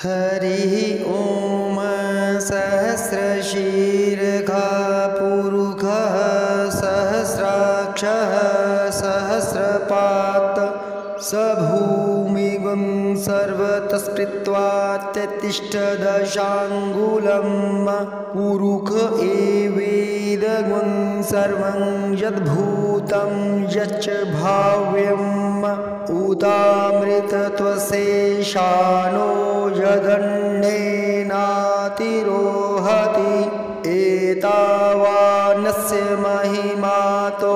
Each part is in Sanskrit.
हरिः ॐ सहस्रशीर्षः पुरुषः सहस्राक्षः सहस्रपात् स भूमिगं सर्वतस्पृत्वा तिष्ठदशाङ्गुलं पुरुष एवेदगुं सर्वं यद्भूतं यच्च भाव्यम् उतामृतत्वशेषानो यदन्येनातिरोहति एतावानस्य महिमातो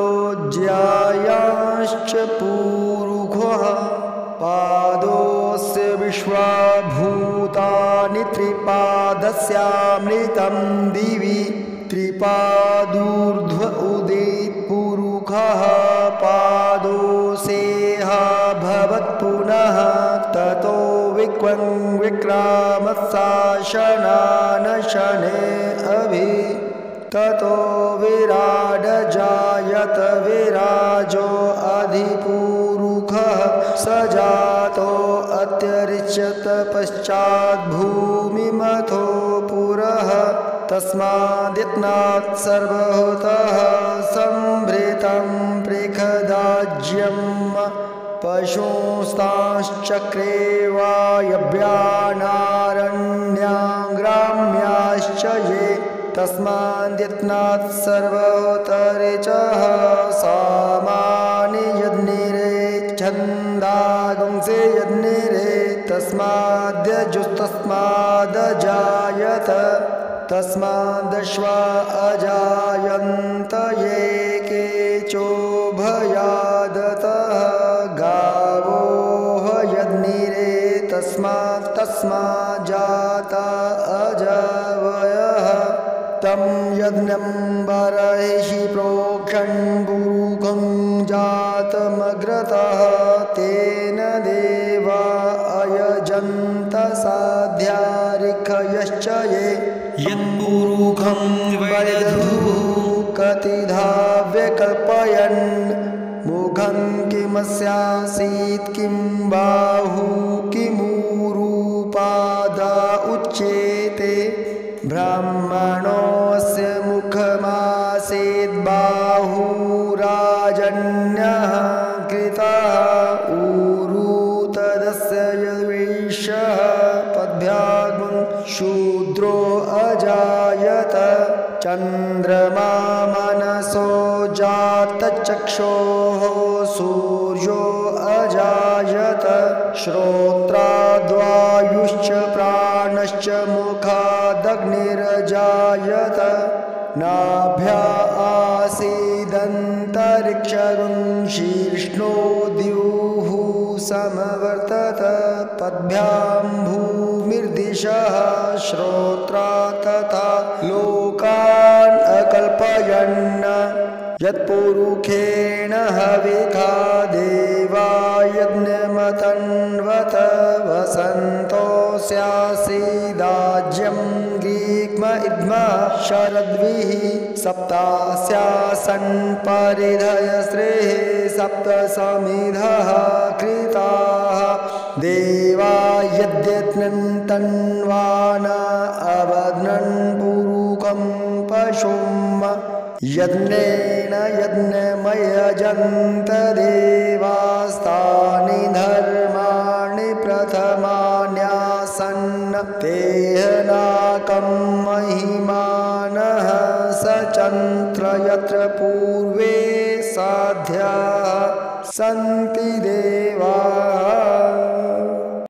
ज्यायाश्च पुरुषः पादोऽस्य विश्वभूतानि त्रिपादस्यामृतं दिवि त्रिपादूर्ध्व उदित् पुरुषः पादोऽसेह भवत्पुनः ततो विक्वं विक्रामत्साशनान् शने अभि ततो विराडजायत विराजो अधिपुरुषः स जातो अत्यरिच्यत पश्चात् भूमिमथो पुरः तस्मादित्नात् सर्वभूतः संभृतं पृखदाज्यं पशुंस्तांश्चक्रे वायव्यानारण्याग्राम्याश्च ये तस्मादित्नात् सर्वभूतरिचः सामानि यज्ञिरे छन्दागुंसे यज्ञिरे तस्माद्यजुस्तस्मादजायत तस्मादश्वा अजायन्त ये केचोभयादतः गावो यज्ञिरे तस्माज्जाता अजवयः तं यज्ञं बर्हिषि प्रोक्षन् पुरुषं जातमग्रतः तेन देवा अयजन्त साध्यारिखयश्च ये यत्पुरुषं वदधुः कतिधा व्यकल्पयन् मुखं किमस्यासीत् किं बाहु किमूरुपादा उच्येते ब्राह्मणोऽस्य मुखमासीत् बाहुराजन्यः कृतः ऊरु तदस्य यद्वैश्यः पद्भ्यागुं शूद्रो अजायत चन्द्रमा मनसो जातचक्षोः सूर्यो अजायत श्रोत्राद्वायुश्च प्राणश्च मुखादग्निरजायत नाभ्या आसीदन्तरिक्षगुं शीर्ष्णो द्युः समवर्तत पद्भ्यां भूमिर्दिशः श्रोत्रा तथा लोकान् अकल्पयन् यत्पुरुषेण हविखा देवा यज्ञमतन्वत वसन्तोऽस्यासीदाज्यं ग्रीक्म इद्म शरद्भिः सप्तास्यासन् परिधयश्रेः सप्त समिधः कृताः देवा यद्यज्ञं तन्वान अवध्नन् पुरुषं पशुं यज्ञेन यज्ञमयजन्त देवास्तानि धर्माणि प्रथमान्यासन् तेहनाकं महिमानः सचन्त्र यत्र पूर्वे साध्याः सन्ति देवाः